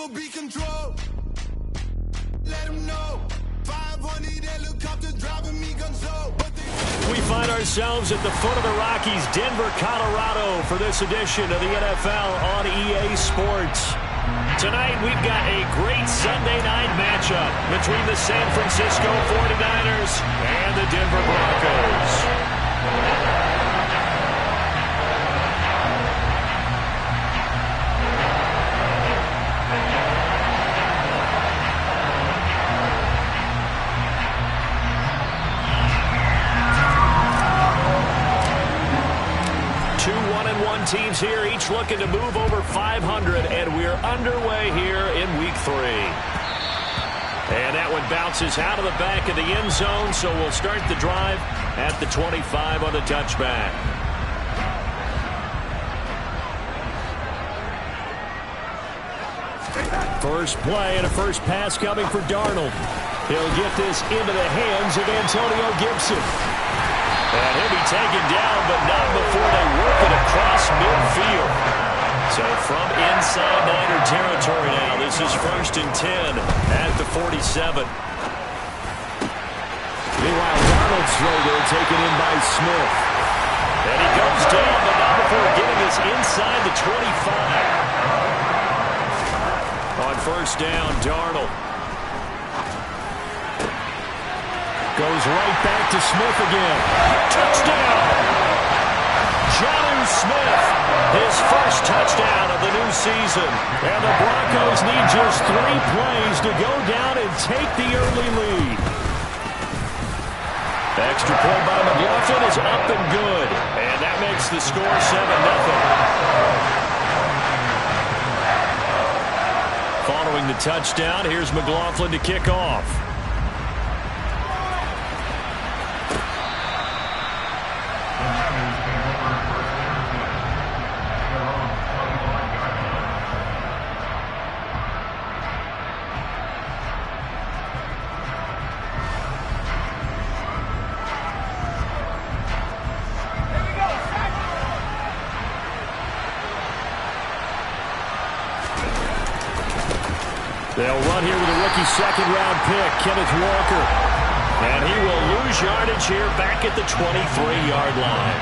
never be controlled. Let them know. 500 helicopters driving me gonzo. We find ourselves at the foot of the Rockies, Denver, Colorado, for this edition of the NFL on EA Sports. Tonight, we've got a great Sunday night matchup between the San Francisco 49ers and the Denver Broncos. 2-1-1 teams here, each looking to move over 500, and we're underway here in Week 3. And that one bounces out of the back of the end zone, so we'll start the drive at the 25 on the touchback. First play and a first pass coming for Darnold. He'll get this into the hands of Antonio Gibson. And he'll be taken down, but not before they work it across midfield. So from inside Niner territory now, this is 1st and 10 at the 47. Meanwhile, Darnold's throw there taken in by Smith. And he goes down, but not before getting us inside the 25. On first down, Darnold. Goes right back to Smith again. Touchdown! Jonnu Smith, his first touchdown of the new season. And the Broncos need just 3 plays to go down and take the early lead. Extra point by McLaughlin is up and good. And that makes the score 7-0. Following the touchdown, here's McLaughlin to kick off. They'll run here with a rookie second-round pick, Kenneth Walker. And he will lose yardage here back at the 23-yard line.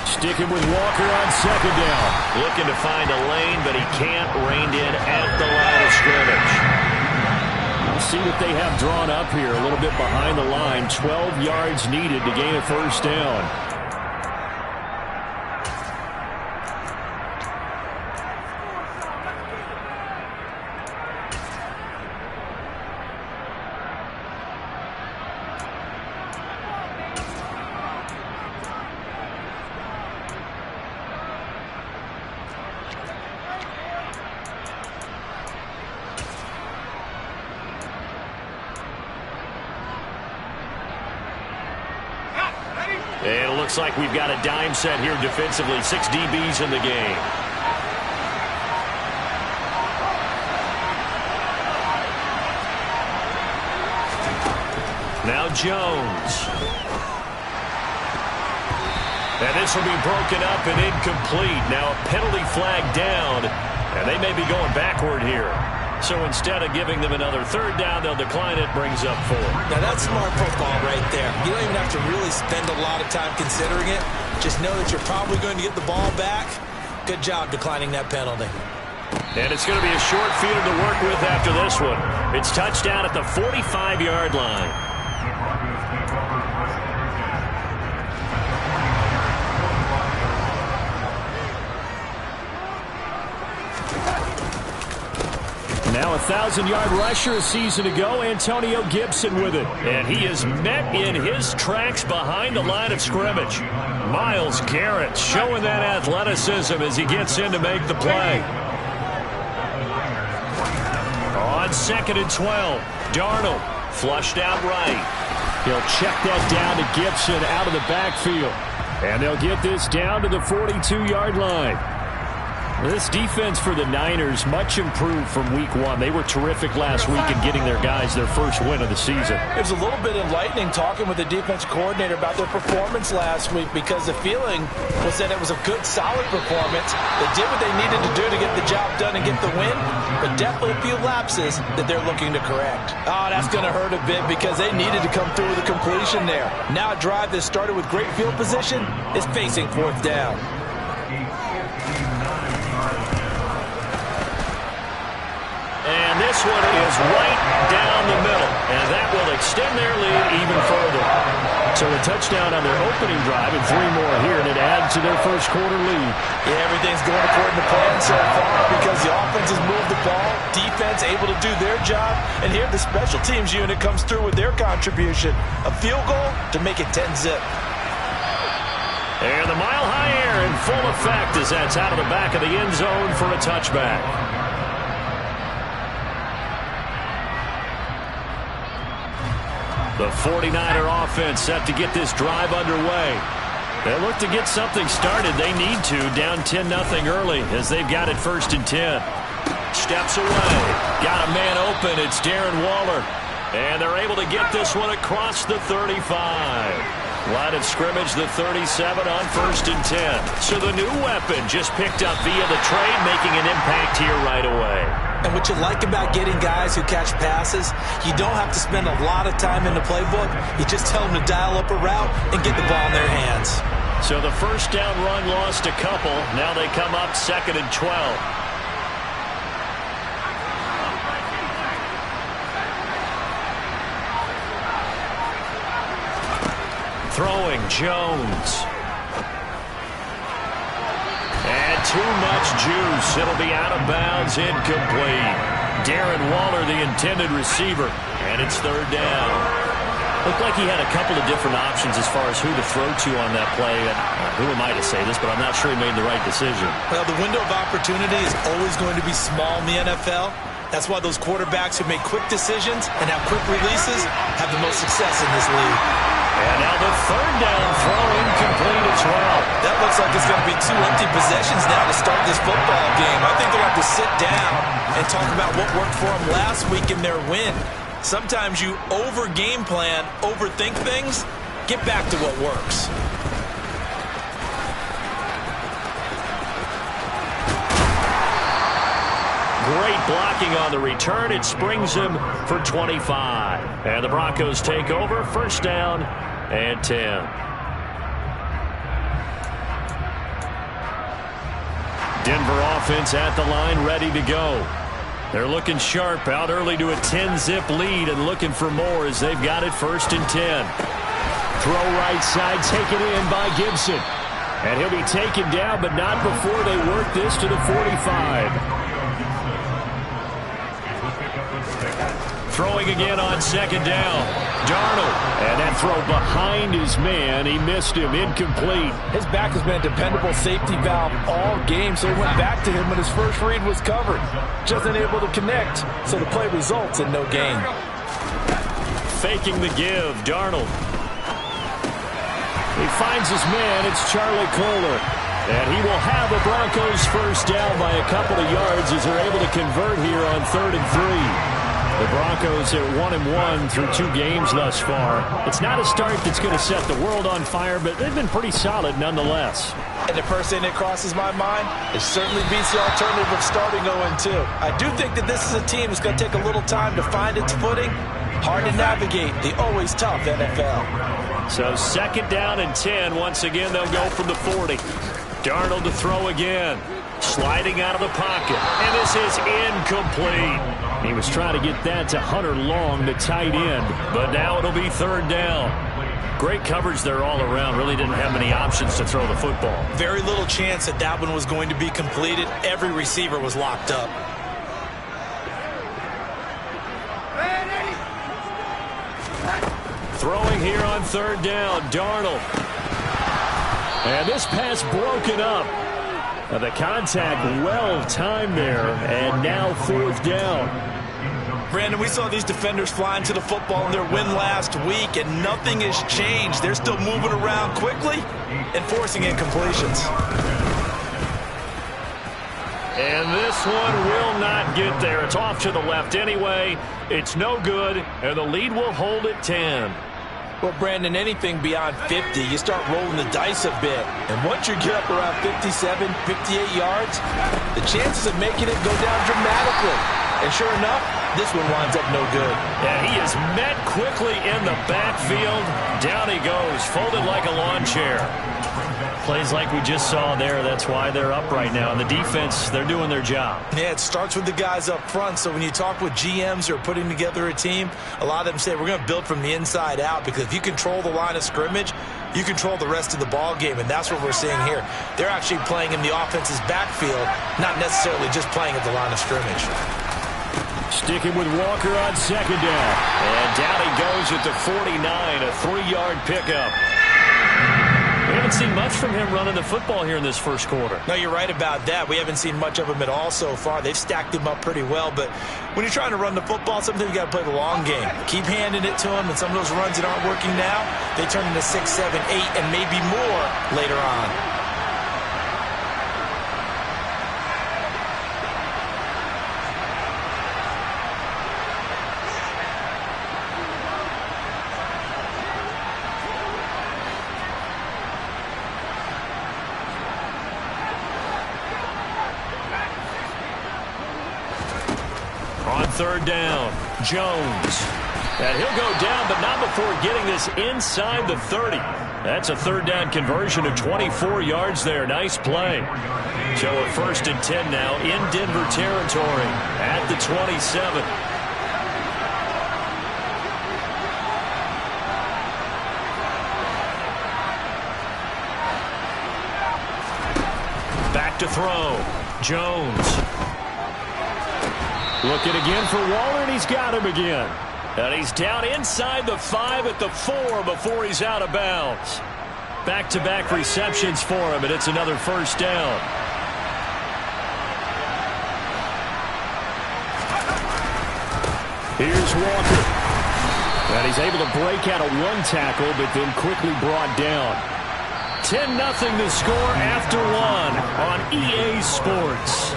Sticking with Walker on second down. Looking to find a lane, but he can't. Reined in at the line of scrimmage. We'll see what they have drawn up here. A little bit behind the line. 12 yards needed to gain a first down. And it looks like we've got a dime set here defensively. 6 DBs in the game. Now Jones. And this will be broken up and incomplete. Now a penalty flag down, and they may be going backward here. So instead of giving them another third down, they'll decline it, brings up 4. Now that's smart football right there. You don't even have to really spend a lot of time considering it. Just know that you're probably going to get the ball back. Good job declining that penalty. And it's going to be a short field to work with after this one. It's touchdown at the 45-yard line. Now a 1,000-yard rusher a season ago, Antonio Gibson with it. And he is met in his tracks behind the line of scrimmage. Myles Garrett showing that athleticism as he gets in to make the play. On 2nd and 12, Darnold flushed out right. He'll check that down to Gibson out of the backfield. And they'll get this down to the 42-yard line. This defense for the Niners much improved from week 1. They were terrific last week in getting their guys their first win of the season. It was a little bit enlightening talking with the defense coordinator about their performance last week, because the feeling was that it was a good, solid performance. They did what they needed to do to get the job get the win, but definitely a few lapses that they're looking to correct. Oh, that's going to hurt a bit because they needed to come through with a completion there. Now a drive that started with great field position is facing fourth down. And this one is right down the middle, and that will extend their lead even further. So a touchdown on their opening drive and 3 more here, and it adds to their first quarter lead. Yeah, everything's going according to plan so far because the offense has moved the ball, defense able to do their job, and here the special teams unit comes through with their contribution. A field goal to make it 10-zip. And the mile-high air in full effect as that's out of the back of the end zone for a touchback. The 49er offense set to get this drive underway. They look to get something started. They need to, down 10-0 early as they've got it 1st and 10. Steps away. Got a man open. It's Darren Waller. And they're able to get this one across the 35. Line of scrimmage, the 37 on 1st and 10. So the new weapon just picked up via the trade, making an impact here right away. And what you like about getting guys who catch passes, you don't have to spend a lot of time in the playbook. You just tell them to dial up a route and get the ball in their hands. So the first down run lost a couple. Now they come up 2nd and 12. Throwing Jones. And too much juice. It'll be out of bounds, incomplete. Darren Waller, the intended receiver, and it's 3rd down. Looked like he had a couple of different options as far as who to throw to on that play. Who am I to say this, but I'm not sure he made the right decision. Well, the window of opportunity is always going to be small in the NFL. That's why those quarterbacks who make quick decisions and have quick releases have the most success in this league. And now the 3rd down throw incomplete as well. That looks like it's going to be 2 empty possessions now to start this football game. I think they're going to have to sit down and talk about what worked for them last week in their win. Sometimes you over-game plan, overthink things. Get back to what works. Great blocking on the return. It springs him for 25. And the Broncos take over. 1st down and 10. Denver offense at the line, ready to go. They're looking sharp, out early to a 10-zip lead and looking for more as they've got it 1st and 10. Throw right side, taken in by Gibson. And he'll be taken down, but not before they work this to the 45. Throwing again on 2nd down. Darnold. And that throw behind his man. He missed him. Incomplete. His back has been a dependable safety valve all game, so he went back to him when his first read was covered. Just unable to connect, so the play results in no gain. Faking the give. Darnold. He finds his man. It's Charlie Kohler. And he will have the Broncos 1st down by a couple of yards as they're able to convert here on 3rd and 3. The Broncos are 1-1 through 2 games thus far. It's not a start that's going to set the world on fire, but they've been pretty solid nonetheless. And the first thing that crosses my mind, it certainly beats the alternative of starting 0-2. I do think that this is a team that's going to take a little time to find its footing. Hard to navigate the always tough NFL. So 2nd down and 10. Once again, they'll go from the 40. Darnold to throw again. Sliding out of the pocket. And this is incomplete. He was trying to get that to Hunter Long, the tight end. But now it'll be 3rd down. Great coverage there all around. Really didn't have many options to throw the football. Very little chance that that one was going to be completed. Every receiver was locked up. Throwing here on 3rd down. Darnold. And this pass broken up. The contact well timed there, and now 4th down. Brandon, we saw these defenders flying to the football in their win last week, and nothing has changed. They're still moving around quickly and forcing incompletions. And this one will not get there. It's off to the left anyway. It's no good, and the lead will hold at 10. Well, Brandon, anything beyond 50, you start rolling the dice a bit. And once you get up around 57, 58 yards, the chances of making it go down dramatically. And sure enough, this one winds up no good. And he is met quickly in the backfield. Down he goes, folded like a lawn chair. Plays like we just saw there. That's why they're up right now. And the defense, they're doing their job. Yeah, it starts with the guys up front. So when you talk with GMs who are putting together a team, a lot of them say we're going to build from the inside out, because if you control the line of scrimmage, you control the rest of the ball game, and that's what we're seeing here. They're actually playing in the offense's backfield, not necessarily just playing at the line of scrimmage. Sticking with Walker on second down. And down he goes at the 49, a 3-yard pickup. We haven't seen much from him running the football here in this first quarter. No, you're right about that. We haven't seen much of him at all so far. They've stacked him up pretty well, but when you're trying to run the football, sometimes you got to play the long game. Keep handing it to him, and some of those runs that aren't working now, they turn into 6, 7, 8, and maybe more later on. Third down, Jones. And he'll go down, but not before getting this inside the 30. That's a third down conversion of 24 yards there. Nice play. So a 1st and 10 now in Denver territory at the 27. Back to throw. Jones. Looking again for Waller, and he's got him again. And he's down inside the 5 at the 4 before he's out of bounds. Back-to-back receptions for him, and it's another first down. Here's Walker. And he's able to break out of one tackle, but then quickly brought down. 10-0 the score after one on EA Sports.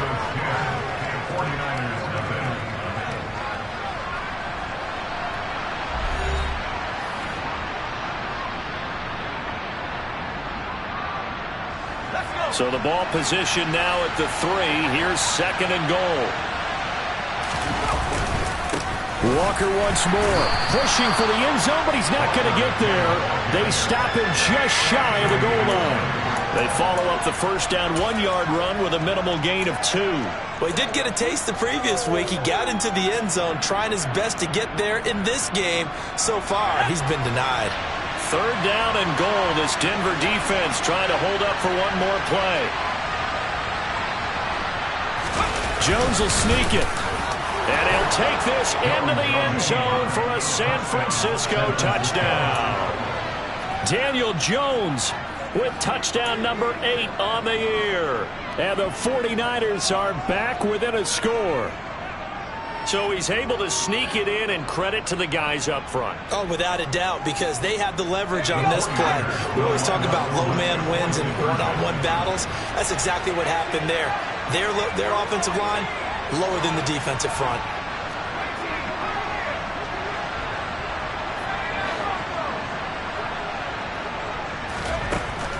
So the ball position now at the 3. Here's 2nd and goal. Walker once more. Pushing for the end zone, but he's not going to get there. They stop him just shy of the goal line. They follow up the first down 1-yard run with a minimal gain of 2. Well, he did get a taste the previous week. He got into the end zone, trying his best to get there in this game. So far, he's been denied. 3rd down and goal. This Denver defense trying to hold up for one more play. Jones will sneak it. And he'll take this into the end zone for a San Francisco touchdown. Daniel Jones with touchdown number 8 on the year. And the 49ers are back within a score. So he's able to sneak it in, and credit to the guys up front. Oh, without a doubt, because they have the leverage on this play. We always talk about low man wins and one-on-one battles. That's exactly what happened there. Their offensive line, lower than the defensive front.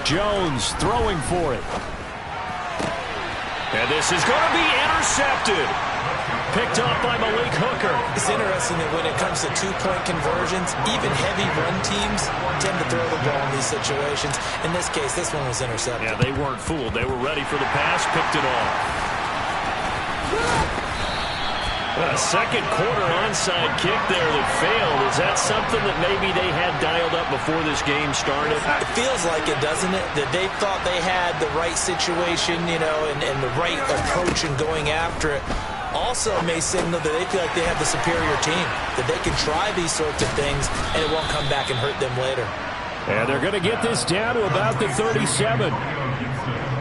Jones throwing for it. And this is going to be intercepted. Picked off by Malik Hooker. It's interesting that when it comes to two-point conversions, even heavy run teams tend to throw the ball in these situations. In this case, this one was intercepted. Yeah, they weren't fooled. They were ready for the pass, picked it off. A second quarter onside kick there that failed. Is that something that maybe they had dialed up before this game started? It feels like it, doesn't it? That they thought they had the right situation, you know, and the right approach in going after it. Also may signal that they feel like they have the superior team, that they can try these sorts of things and it won't come back and hurt them later. And they're going to get this down to about the 37.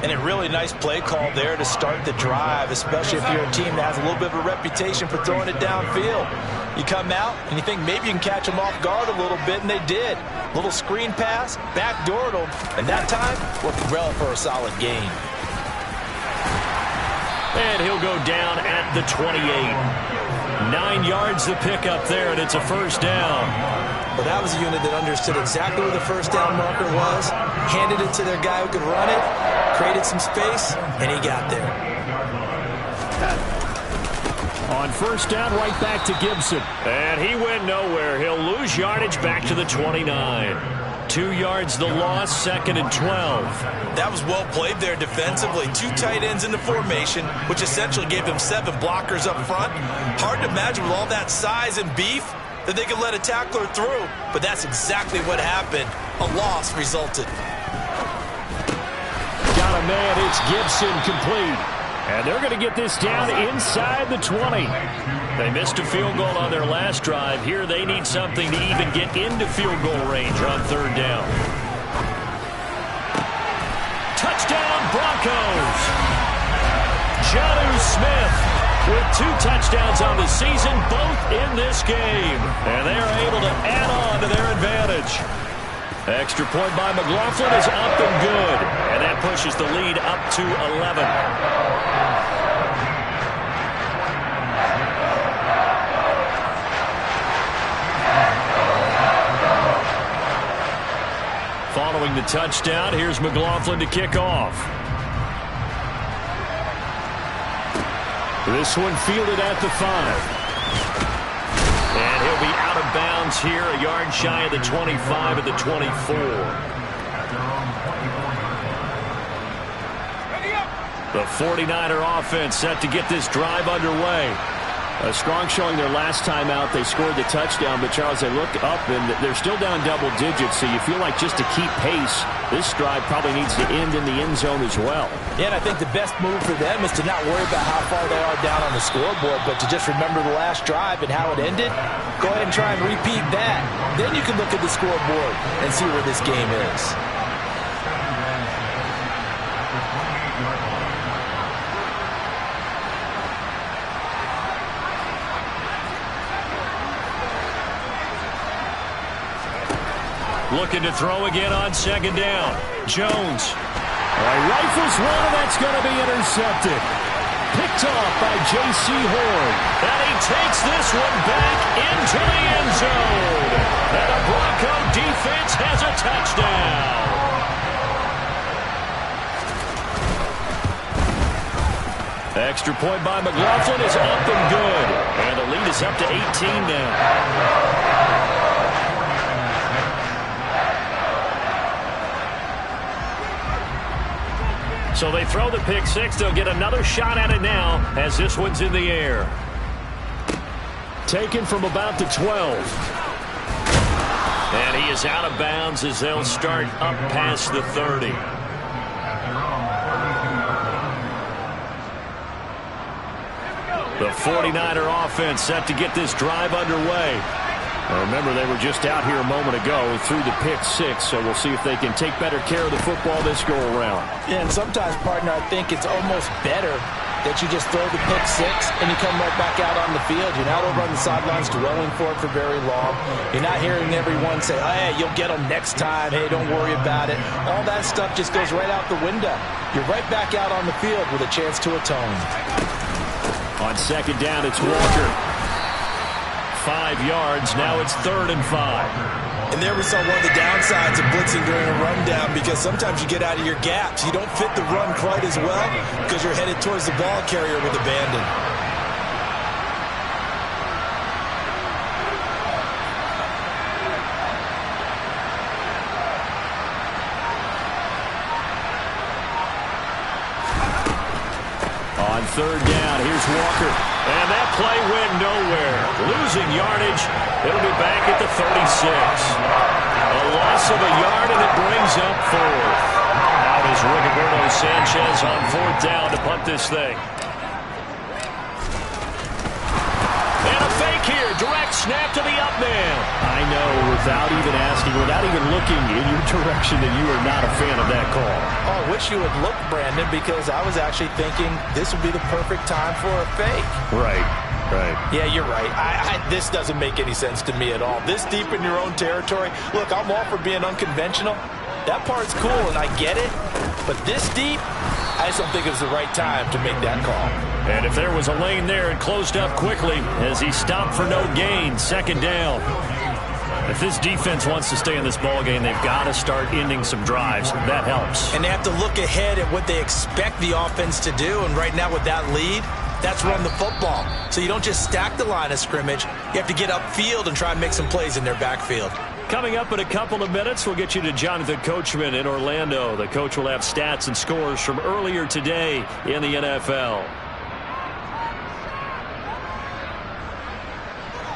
And a really nice play call there to start the drive, especially if you're a team that has a little bit of a reputation for throwing it downfield. You come out and you think maybe you can catch them off guard a little bit, and they did. Little screen pass, backdoored them, and that time worked well for a solid gain. And he'll go down at the 28. 9 yards to pick up there, and it's a first down. Well, that was a unit that understood exactly where the first down marker was, handed it to their guy who could run it, created some space, and he got there. On first down, right back to Gibson. And he went nowhere. He'll lose yardage back to the 29. 2 yards the loss, 2nd and 12. That was well played there defensively. 2 tight ends in the formation, which essentially gave them 7 blockers up front. Hard to imagine with all that size and beef that they could let a tackler through, but that's exactly what happened. A loss resulted. Got a man, it's Gibson, complete. And they're going to get this down inside the 20. They missed a field goal on their last drive. Here they need something to even get into field goal range on 3rd down. Touchdown, Broncos! Jonnu Smith with 2 touchdowns on the season, both in this game. And they are able to add on to their advantage. Extra point by McLaughlin is up and good. And that pushes the lead up to 11. Following the touchdown, here's McLaughlin to kick off. This one fielded at the 5. And he'll be out of bounds here, a yard shy of the 25 at the 24. The 49er offense set to get this drive underway. A strong showing their last time out. They scored the touchdown, but Charles, they look up and they're still down double digits, so you feel like just to keep pace, this drive probably needs to end in the end zone as well. Yeah, and I think the best move for them is to not worry about how far they are down on the scoreboard, but to just remember the last drive and how it ended. Go ahead and try and repeat that. Then you can look at the scoreboard and see where this game is. Looking to throw again on 2nd down. Jones. Rifles one, and that's going to be intercepted. Picked off by J.C. Horn. And he takes this one back into the end zone. And the Bronco defense has a touchdown. Extra point by McLaughlin is up and good. And the lead is up to 18 now. So they throw the pick 6. They'll get another shot at it now as this one's in the air. Taken from about the 12. And he is out of bounds as they'll start up past the 30. The 49er offense set to get this drive underway. Remember, they were just out here a moment ago through the pick 6, so we'll see if they can take better care of the football this go-around. Yeah, and sometimes, partner, I think it's almost better that you just throw the pick 6 and you come right back out on the field. You're not over on the sidelines dwelling for it for very long. You're not hearing everyone say, hey, you'll get them next time. Hey, don't worry about it. All that stuff just goes right out the window. You're right back out on the field with a chance to atone. On 2nd down, it's Walker. 5 yards. Now it's 3rd and 5. And there we saw one of the downsides of blitzing during a rundown, because sometimes you get out of your gaps. You don't fit the run quite as well because you're headed towards the ball carrier with abandon. On 3rd down, here's Walker. And that play went nowhere. Losing yardage. It'll be back at the 36. A loss of a yard, and it brings up 4th. Out is Rigoberto Sanchez on 4th down to punt this thing. And a fake here. Direct snap to the up man. I know, without even asking, without even looking in your direction, that you are not a fan of that call. Oh, I wish you would look, Brandon, because I was actually thinking this would be the perfect time for a fake. Right. Yeah, you're right. This doesn't make any sense to me at all. This deep in your own territory. Look, I'm all for being unconventional. That part's cool, and I get it. But this deep, I just don't think it was the right time to make that call. And if there was a lane there, it closed up quickly as he stopped for no gain. 2nd down. If this defense wants to stay in this ballgame, they've got to start ending some drives. That helps. And they have to look ahead at what they expect the offense to do. And right now with that lead, that's run the football. So you don't just stack the line of scrimmage. You have to get upfield and try and make some plays in their backfield. Coming up in a couple of minutes, we'll get you to Jonathan Coachman in Orlando. The coach will have stats and scores from earlier today in the NFL.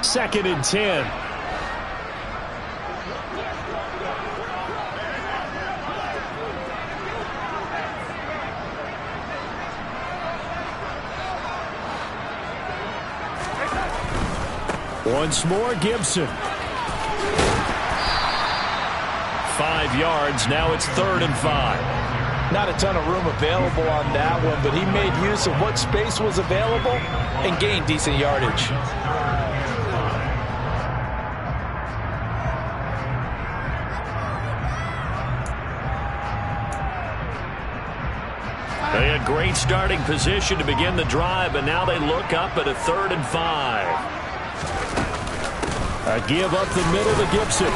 2nd and 10. Once more, Gibson. 5 yards. Now it's 3rd and 5. Not a ton of room available on that one, but he made use of what space was available and gained decent yardage. They had great starting position to begin the drive, but now they look up at a 3rd and 5. A give up the middle to Gibson.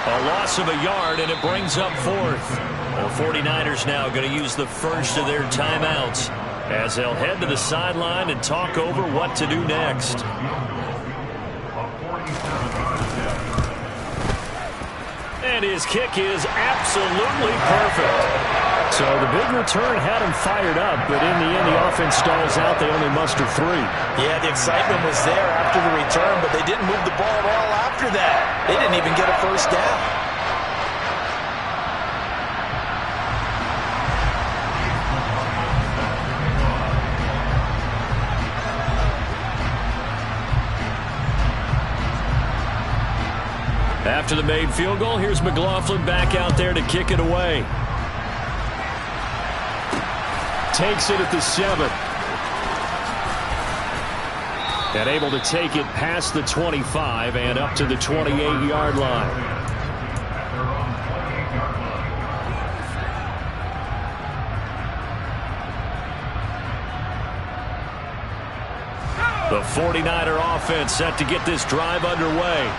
A loss of a yard, and it brings up 4th. The 49ers now going to use the first of their timeouts as they'll head to the sideline and talk over what to do next. And his kick is absolutely perfect. So the big return had him fired up, but in the end the offense stalls out. They only muster 3. Yeah, the excitement was there after the return, but they didn't move the ball at all after that. They didn't even get a first down. After the made field goal, here's McLaughlin back out there to kick it away. Takes it at the 7. And able to take it past the 25 and up to the 28-yard line. The 49er offense set to get this drive underway.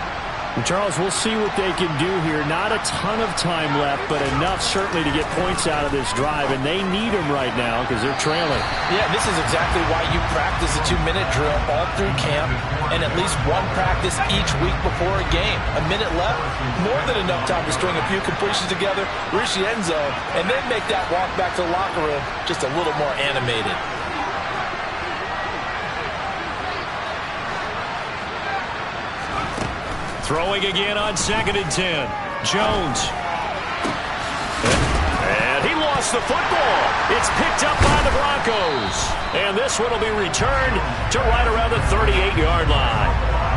And Charles, we'll see what they can do here. Not a ton of time left, but enough certainly to get points out of this drive, and they need them right now because they're trailing. Yeah, this is exactly why you practice a 2-minute drill all through camp and at least one practice each week before a game. A minute left, more than enough time to string a few completions together, reach the end zone, and then make that walk back to the locker room just a little more animated. Throwing again on 2nd and 10. Jones. And he lost the football. It's picked up by the Broncos. And this one will be returned to right around the 38-yard line.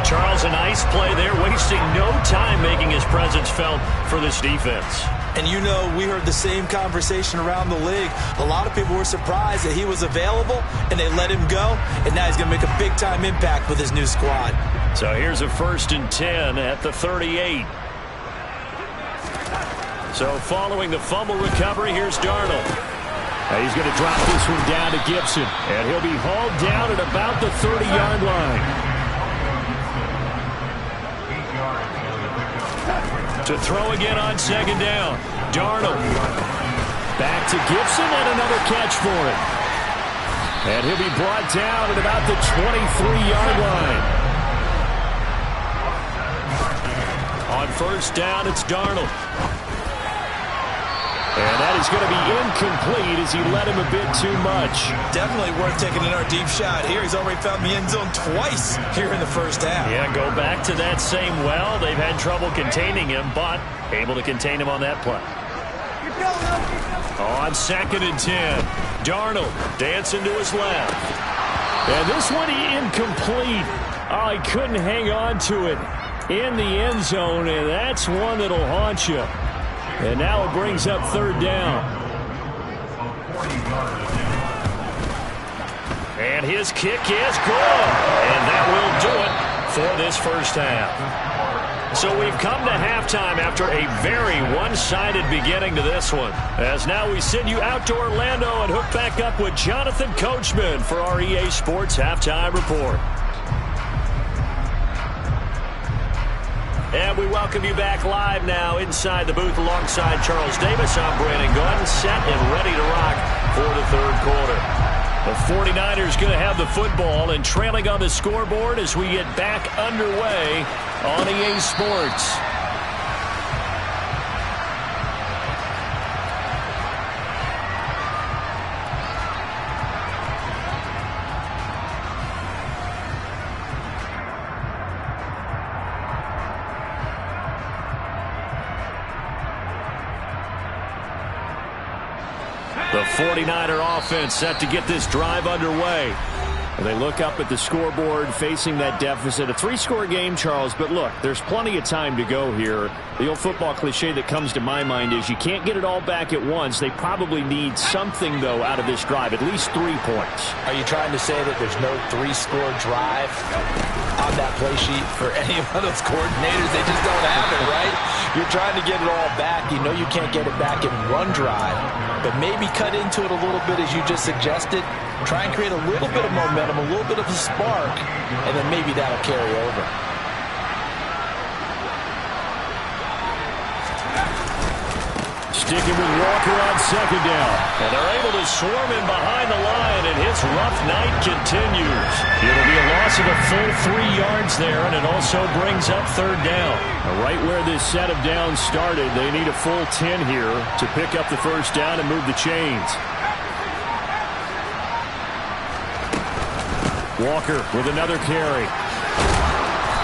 Charles, a nice play there, wasting no time making his presence felt for this defense. And you know, we heard the same conversation around the league. A lot of people were surprised that he was available, and they let him go. And now he's going to make a big-time impact with his new squad. So here's a 1st and 10 at the 38. So following the fumble recovery, here's Darnold. Now he's going to drop this one down to Gibson. And he'll be hauled down at about the 30-yard line. To throw again on 2nd down. Darnold. Back to Gibson and another catch for him. And he'll be brought down at about the 23-yard line. On 1st down, it's Darnold. And that is going to be incomplete as he led him a bit too much. Definitely worth taking another deep shot here. He's already found the end zone twice here in the first half. Yeah, go back to that same well. They've had trouble containing him, but able to contain him on that play. On 2nd and 10, Darnold dancing to his left. And this one incomplete. Oh, he couldn't hang on to it in the end zone, and that's one that'll haunt you. And now it brings up 3rd down. And his kick is good. And that will do it for this first half. So we've come to halftime after a very one-sided beginning to this one. As now we send you out to Orlando and hook back up with Jonathan Coachman for our EA Sports Halftime Report. And we welcome you back live now inside the booth alongside Charles Davis. I'm Brandon Gunn, set and ready to rock for the third quarter. The 49ers going to have the football and trailing on the scoreboard as we get back underway on EA Sports. The 49er offense set to get this drive underway. They look up at the scoreboard facing that deficit. A three-score game, Charles, but look, there's plenty of time to go here. The old football cliche that comes to my mind is you can't get it all back at once. They probably need something, though, out of this drive, at least 3 points. Are you trying to say that there's no three-score drive on that play sheet for any of those coordinators? They just don't have it, right? You're trying to get it all back. You know you can't get it back in one drive, but maybe cut into it a little bit as you just suggested. Try and create a little bit of momentum, a little bit of a spark, and then maybe that'll carry over. Sticking with Walker on second down. And they're able to swarm him behind the line, and his rough night continues. It'll be a loss of a full 3 yards there, and it also brings up third down. Right where this set of downs started, they need a full 10 here to pick up the first down and move the chains. Walker with another carry.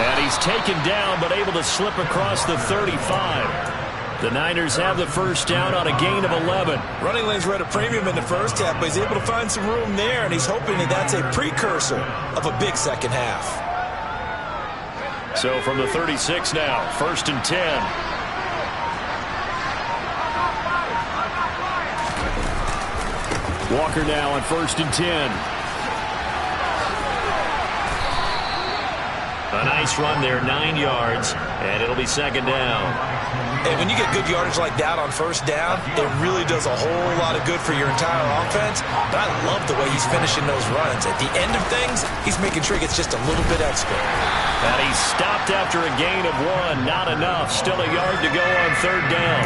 And he's taken down, but able to slip across the 35. The Niners have the first down on a gain of 11. Running lanes were at a premium in the first half, but he's able to find some room there, and he's hoping that that's a precursor of a big second half. So from the 36 now, first and 10. Walker now on first and 10. A nice run there, 9 yards, and it'll be second down. And when you get good yardage like that on first down, it really does a whole lot of good for your entire offense. But I love the way he's finishing those runs. At the end of things, he's making sure he gets just a little bit extra. And he stopped after a gain of 1. Not enough. Still a yard to go on third down.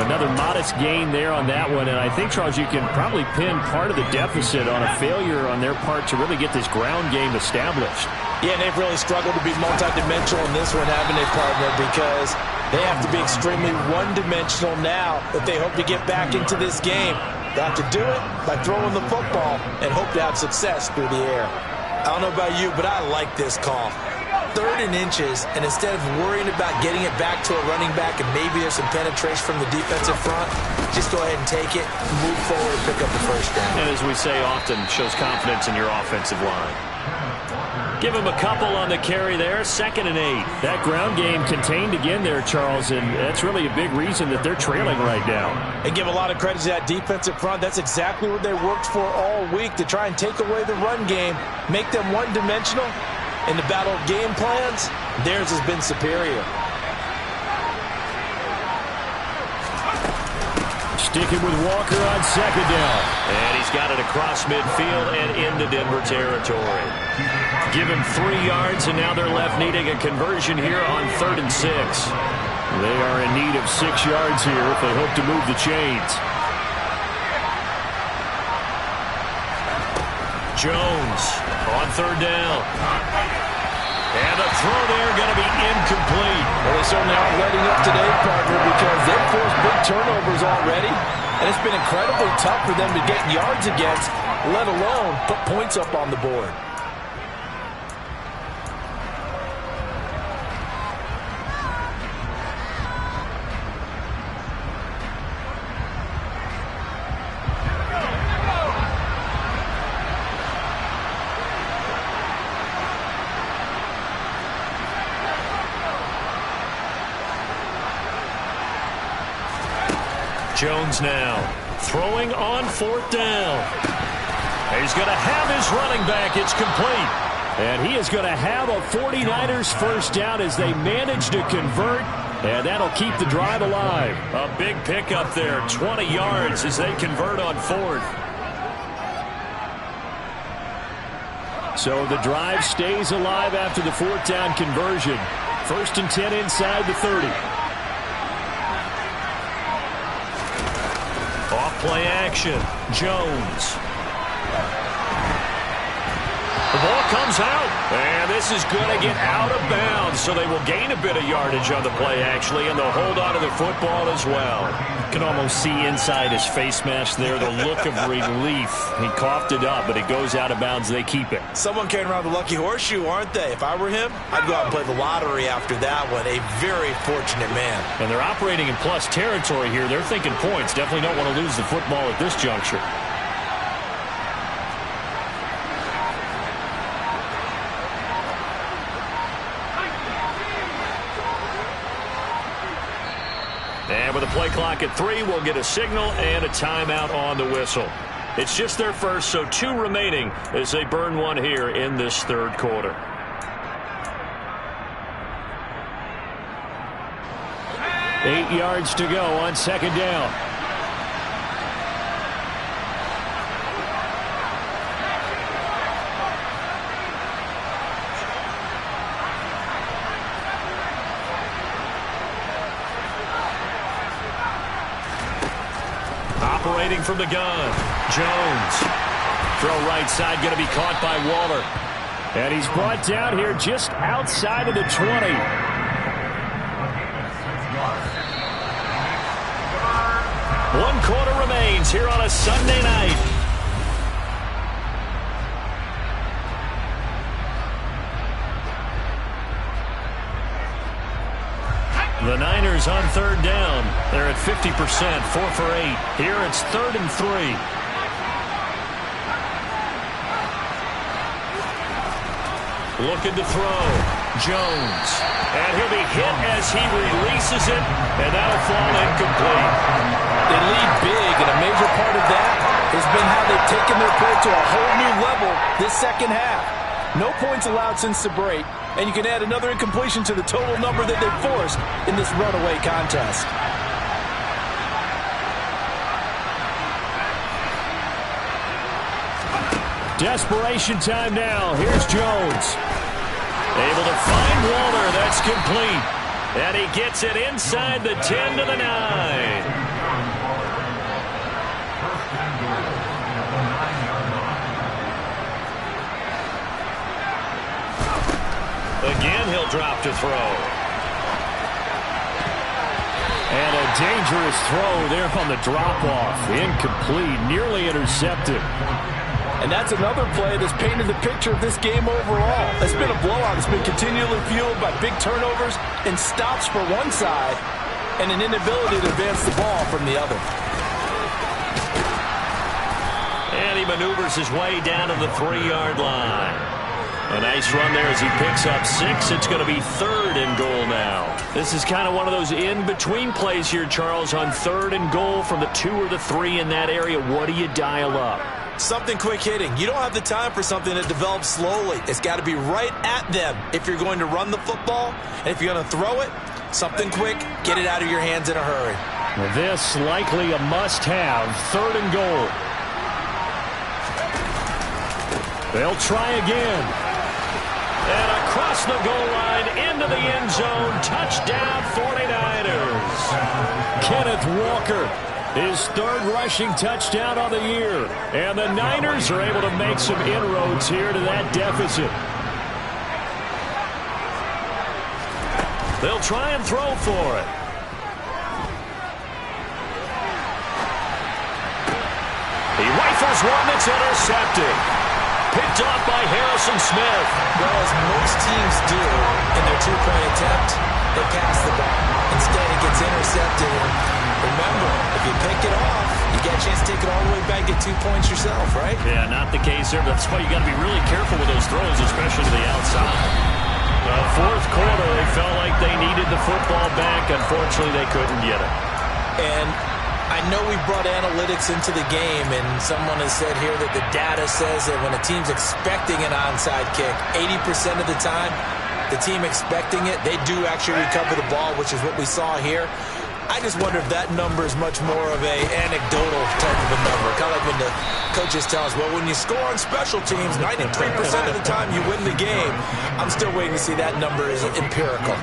Another modest gain there on that one. And I think, Charles, you can probably pin part of the deficit on a failure on their part to really get this ground game established. Yeah, and they've really struggled to be multidimensional in this one, haven't they, partner? Because they have to be extremely one-dimensional now if they hope to get back into this game. They have to do it by throwing the football and hope to have success through the air. I don't know about you, but I like this call. 3rd and inches, and instead of worrying about getting it back to a running back and maybe there's some penetration from the defensive front, just go ahead and take it, move forward, and pick up the first down. And as we say often, shows confidence in your offensive line. Give him a couple on the carry there, 2nd and 8. That ground game contained again there, Charles, and that's really a big reason that they're trailing right now. And give a lot of credit to that defensive front. That's exactly what they worked for all week, to try and take away the run game, make them one-dimensional. In the battle of game plans, theirs has been superior. Sticking with Walker on second down. And he's got it across midfield and into Denver territory. Give him 3 yards, and now they're left needing a conversion here on 3rd and 6. They are in need of 6 yards here if they hope to move the chains. Jones on 3rd down. And the throw there going to be incomplete. Well, they certainly aren't letting up today, partner, because they've forced big turnovers already. And it's been incredibly tough for them to get yards against, let alone put points up on the board. Jones now throwing on 4th down. He's going to have his running back. It's complete. And he is going to have a 49ers first down as they manage to convert. And that'll keep the drive alive. A big pickup there, 20 yards as they convert on 4th. So the drive stays alive after the 4th down conversion. First and 10 inside the 30. Off play action. Jones. The ball comes out, and this is going to get out of bounds, so they will gain a bit of yardage on the play, actually, and they'll hold on to the football as well. You can almost see inside his face mask there the look of relief. He coughed it up, but it goes out of bounds. They keep it. Someone carrying around the lucky horseshoe, aren't they? If I were him, I'd go out and play the lottery after that one. A very fortunate man. And they're operating in plus territory here. They're thinking points. Definitely don't want to lose the football at this juncture. And with a play clock at 3, we'll get a signal and a timeout on the whistle. It's just their first, so 2 remaining as they burn one here in this third quarter. Eight yards to go on second down. Operating from the gun, Jones. Throw right side, going to be caught by Waller. And he's brought down here just outside of the 20. One quarter remains here on a Sunday night. The Niners on third down. They're at 50%, 4 for 8. Here it's 3rd and 3. Looking to throw. Jones. And he'll be hit as he releases it, and that'll fall incomplete. They lead big, and a major part of that has been how they've taken their play to a whole new level this second half. No points allowed since the break, and you can add another incompletion to the total number that they've forced in this runaway contest. Desperation time now. Here's Jones. Able to find Waller. That's complete. And he gets it inside the 10 to the 9. Again, he'll drop to throw. And a dangerous throw there on the drop-off. Incomplete, nearly intercepted. And that's another play that's painted the picture of this game overall. It's been a blowout. It's been continually fueled by big turnovers and stops for one side and an inability to advance the ball from the other. And he maneuvers his way down to the 3-yard line. A nice run there as he picks up 6. It's going to be 3rd and goal now. This is kind of one of those in-between plays here, Charles, on 3rd and goal from the 2 or the 3 in that area. What do you dial up? Something quick hitting. You don't have the time for something that develops slowly. It's got to be right at them if you're going to run the football. And if you're going to throw it, something quick, get it out of your hands in a hurry. This likely a must-have. 3rd and goal. They'll try again. And across the goal line into the end zone. Touchdown 49ers. Kenneth Walker, his 3rd rushing touchdown of the year. And the Niners are able to make some inroads here to that deficit. They'll try and throw for it. He rifles one that's intercepted. Picked off by Harrison Smith. Well, as most teams do in their 2-point attempt, they pass the ball. Instead, it gets intercepted. And remember, if you pick it off, you get a chance to take it all the way back, get 2 points yourself, right? Yeah, not the case there. That's why you got to be really careful with those throws, especially to the outside. Fourth quarter, they felt like they needed the football back. Unfortunately, they couldn't get it. And I know we brought analytics into the game, and someone has said here that the data says that when a team's expecting an onside kick, 80% of the time, the team expecting it, they do actually recover the ball, which is what we saw here. I just wonder if that number is much more of a anecdotal type of a number. Kind of like when the coaches tell us, well, when you score on special teams, 93% of the time you win the game. I'm still waiting to see that number is empirical.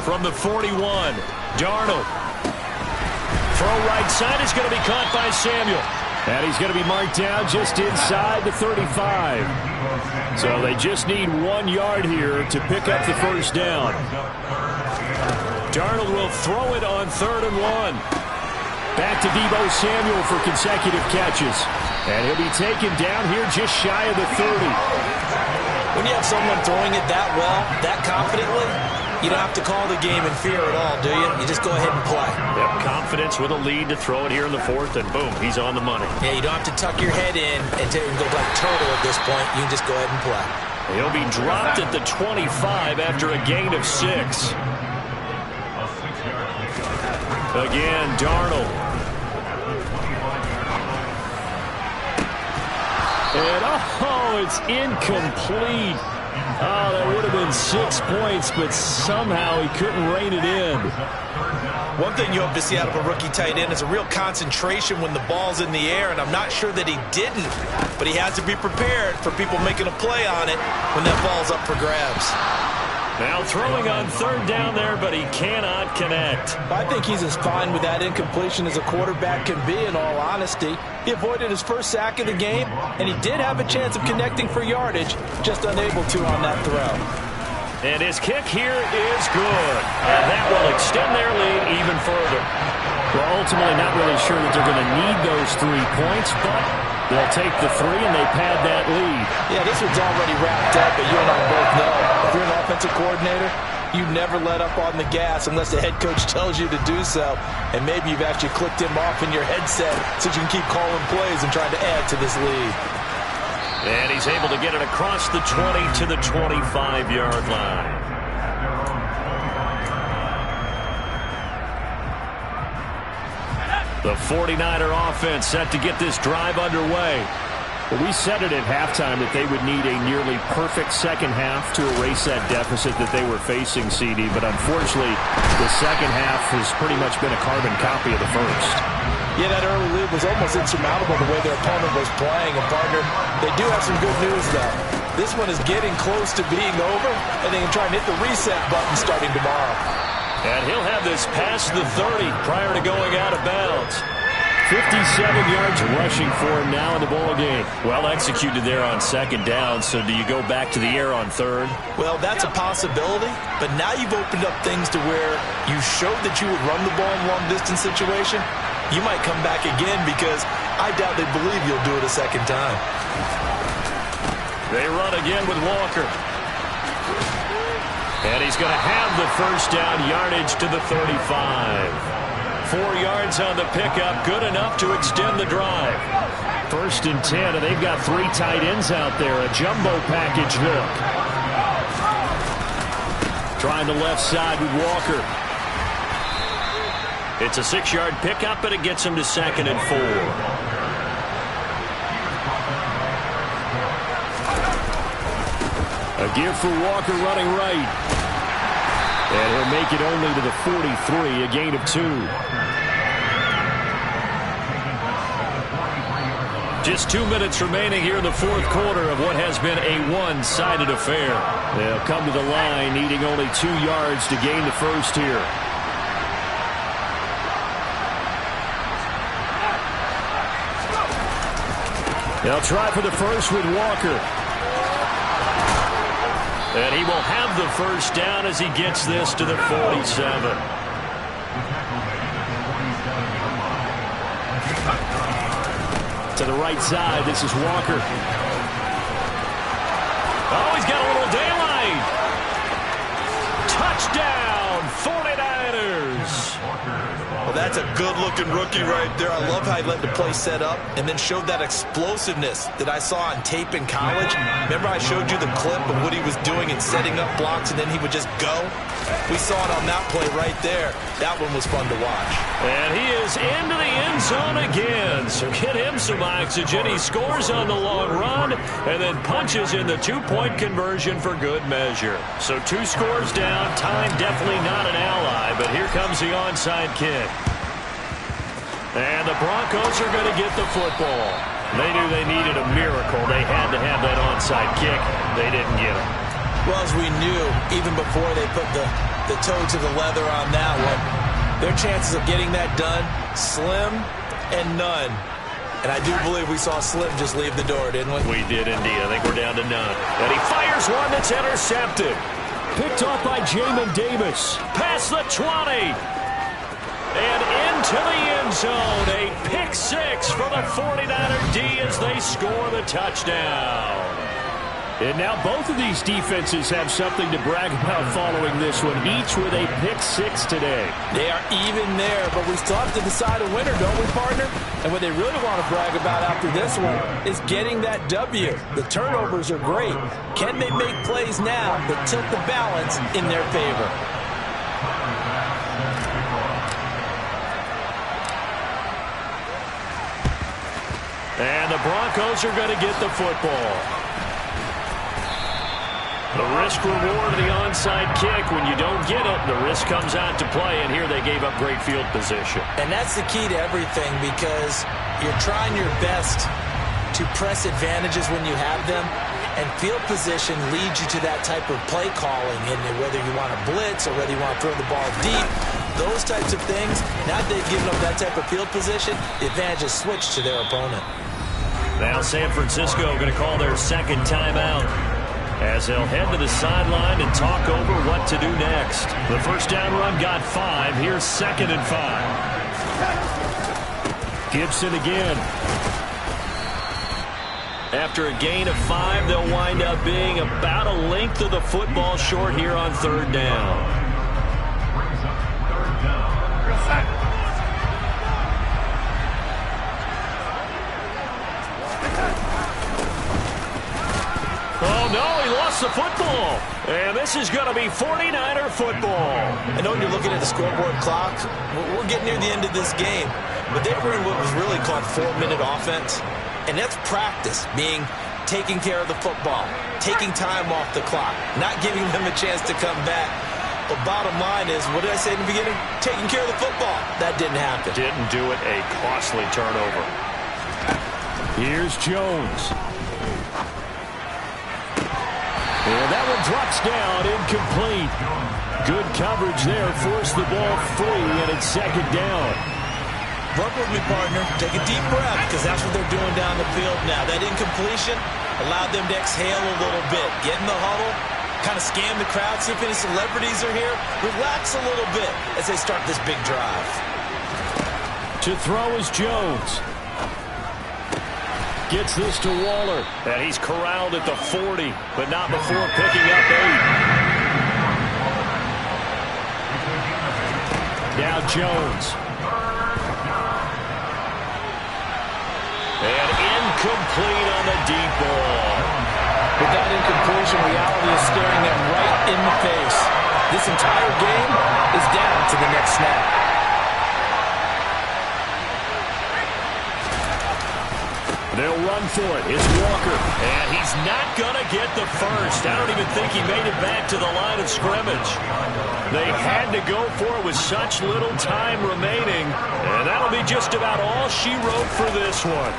From the 41, Darnold. Throw right side is going to be caught by Samuel. And he's going to be marked down just inside the 35. So they just need 1 yard here to pick up the first down. Darnold will throw it on 3rd and 1. Back to Deebo Samuel for consecutive catches. And he'll be taken down here just shy of the 30. When you have someone throwing it that well, that confidently, you don't have to call the game in fear at all, do you? You just go ahead and play. Yep, confidence with a lead to throw it here in the 4th, and boom, he's on the money. Yeah, you don't have to tuck your head in and go like turtle at this point. You can just go ahead and play. He'll be dropped at the 25 after a gain of 6. Again, Darnold. And, oh, it's incomplete. Oh, that would have been 6 points, but somehow he couldn't rein it in. One thing you hope to see out of a rookie tight end is a real concentration when the ball's in the air, and I'm not sure that he didn't, but he has to be prepared for people making a play on it when that ball's up for grabs. Now throwing on 3rd down there, but he cannot connect. I think he's as fine with that incompletion as a quarterback can be, in all honesty. He avoided his first sack of the game, and he did have a chance of connecting for yardage, just unable to on that throw. And his kick here is good. And that will extend their lead even further. Well, ultimately not really sure that they're going to need those 3 points, but they'll take the 3 and they pad that lead. Yeah, this one's already wrapped up, but you and I both know if you're an offensive coordinator, you never let up on the gas unless the head coach tells you to do so. And maybe you've actually clicked him off in your headset so you can keep calling plays and trying to add to this lead. And he's able to get it across the 20 to the 25-yard line. The 49er offense set to get this drive underway. Well, we said it at halftime that they would need a nearly perfect second half to erase that deficit that they were facing, CD. But unfortunately, the second half has pretty much been a carbon copy of the first. Yeah, that early lead was almost insurmountable the way their opponent was playing. And, partner, they do have some good news, though. This one is getting close to being over, and they can try and hit the reset button starting tomorrow. And he'll have this past the 30 prior to going out of bounds. 57 yards rushing for him now in the ball game. Well executed there on 2nd down, so do you go back to the air on 3rd? Well, that's a possibility, but now you've opened up things to where you showed that you would run the ball in long-distance situation. You might come back again because I doubt they believe you'll do it a second time. They run again with Walker. And he's going to have the first down, yardage to the 35. 4 yards on the pickup, good enough to extend the drive. 1st and 10, and they've got 3 tight ends out there. A jumbo package look. Trying the left side with Walker. It's a 6-yard pickup, but it gets him to 2nd and 4. A give for Walker running right. And he'll make it only to the 43, a gain of 2. Just 2 minutes remaining here in the 4th quarter of what has been a one-sided affair. They'll come to the line needing only 2 yards to gain the first here. They'll try for the first with Walker. And he will have the first down as he gets this to the 47. To the right side, this is Walker. Oh, he's got a little daylight. Touchdown, 49ers. Well, that's a good-looking rookie right there. I love how he let the play set up and then showed that explosiveness that I saw on tape in college. Remember I showed you the clip of what he was doing and setting up blocks, and then he would just go? We saw it on that play right there. That one was fun to watch. And he is into the end zone again. So get him some oxygen. He scores on the long run and then punches in the two-point conversion for good measure. So 2 scores down. Time definitely not an ally, but here comes the onside kick. And the Broncos are going to get the football. They knew they needed a miracle. They had to have that onside kick. They didn't get it. Well, as we knew, even before they put the toe to the leather on that one, their chances of getting that done, slim and none. And I do believe we saw Slim just leave the door, didn't we? We did indeed. I think we're down to none. And he fires one that's intercepted. Picked off by Jamin Davis. Past the 20. And into the end zone. A pick 6 for the 49er D as they score the touchdown. And now both of these defenses have something to brag about following this one, each with a pick 6 today. They are even there, but we still have to decide a winner, don't we, partner? And what they really want to brag about after this one is getting that W. The turnovers are great. Can they make plays now that tilt the balance in their favor? And the Broncos are going to get the football. The risk-reward of the onside kick. When you don't get it, the risk comes out to play, and here they gave up great field position. And that's the key to everything, because you're trying your best to press advantages when you have them, and field position leads you to that type of play calling, and whether you want to blitz or whether you want to throw the ball deep, those types of things. Now that they've given up that type of field position, the advantage is switched to their opponent. Now San Francisco going to call their second timeout, as they'll head to the sideline and talk over what to do next. The first down run got 5. Here's 2nd and 5. Gibson again. After a gain of 5, they'll wind up being about a length of the football short here on 3rd down. Oh, no, he lost the football. And this is going to be 49er football. I know when you're looking at the scoreboard clock, we're getting near the end of this game. But they were in what was really called 4-minute offense. And that's practice, being taking care of the football, taking time off the clock, not giving them a chance to come back. The bottom line is, what did I say in the beginning? Taking care of the football. That didn't happen. Didn't do it. A costly turnover. Here's Jones. And that one drops down, incomplete. Good coverage there, forced the ball free, and it's 2nd down. Work with me, partner. Take a deep breath, because that's what they're doing down the field now. That incompletion allowed them to exhale a little bit. Get in the huddle, kind of scan the crowd, see if any celebrities are here. Relax a little bit as they start this big drive. To throw is Jones. Gets this to Waller, and he's corralled at the 40, but not before picking up 8. Now Jones. And incomplete on the deep ball. With that incompletion, reality is staring them right in the face. This entire game is down to the next snap. They'll run for it. It's Walker. And he's not going to get the first. I don't even think he made it back to the line of scrimmage. They had to go for it with such little time remaining. And that'll be just about all she wrote for this one.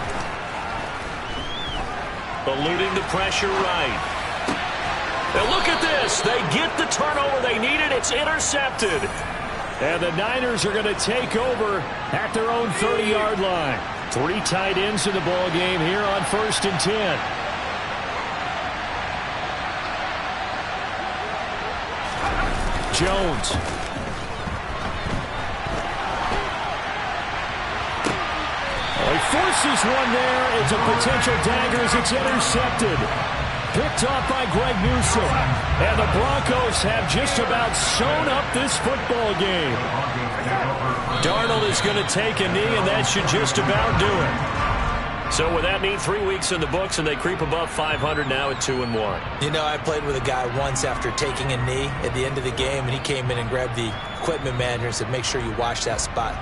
Eluding the pressure right. Now look at this. They get the turnover they needed. It's intercepted. And the Niners are going to take over at their own 30-yard line. 3 tight ends in the ball game here on 1st and 10. Jones. He forces one there. It's a potential dagger as it's intercepted. Picked off by Greg Newsome. And the Broncos have just about sewn up this football game. Darnold is going to take a knee, and that should just about do it. So with that knee, 3 weeks in the books, and they creep above 500 now at 2-1. You know, I played with a guy once after taking a knee at the end of the game, and he came in and grabbed the equipment manager and said, make sure you watch that spot,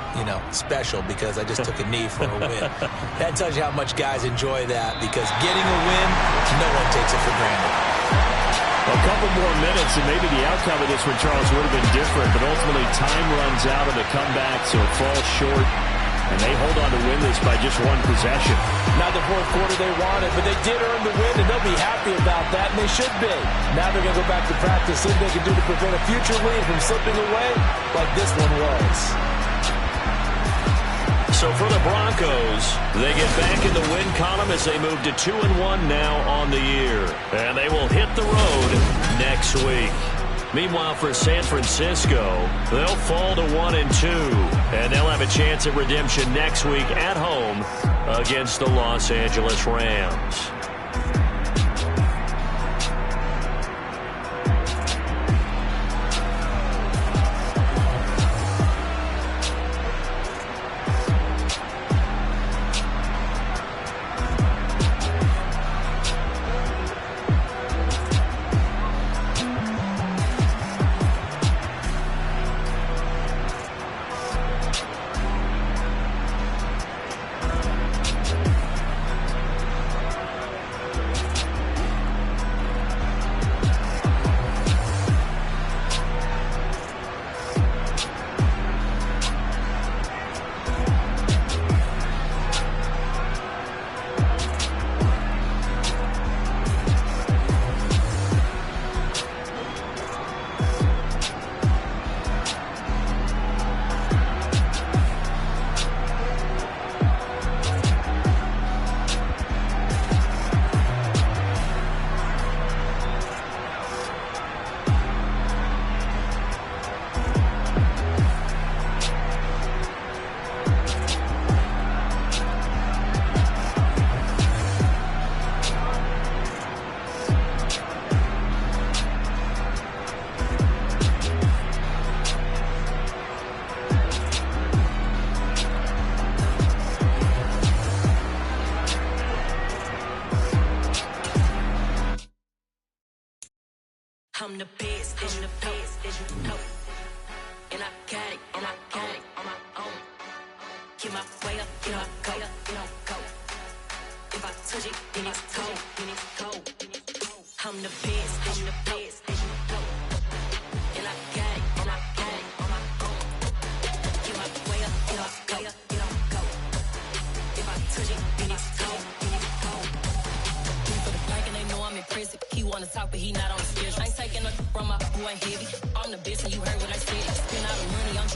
special, because I just took a knee for a win. That tells you how much guys enjoy that, because getting a win, no one takes it for granted. A couple more minutes, and maybe the outcome of this one, Charles, would have been different, but ultimately time runs out of the comeback, so it falls short. And they hold on to win this by just one possession. Not the fourth quarter they wanted, but they did earn the win, and they'll be happy about that, and they should be. Now they're going to go back to practice, see what they can do to prevent a future lead from slipping away like this one was. So for the Broncos, they get back in the win column as they move to 2-1 now on the year. And they will hit the road next week. Meanwhile, for San Francisco, they'll fall to 1-2, and they'll have a chance at redemption next week at home against the Los Angeles Rams. I'm the best, I'm the best, as you know. And I got it, and I got it on my own. Get my way up, get my go, go. If I touch it, then it's cold, I'm the best, I'm the best, as you know. And I got it, and I got it on my own. Get my way up, get my go. If I touch it, then it's cold, For the blank and they know I'm impressive. He wanna talk, but he not on the schedule. I ain't taking nothing from my boy heavy. I'm the best, and you heard what I said. Spend all the money, I'm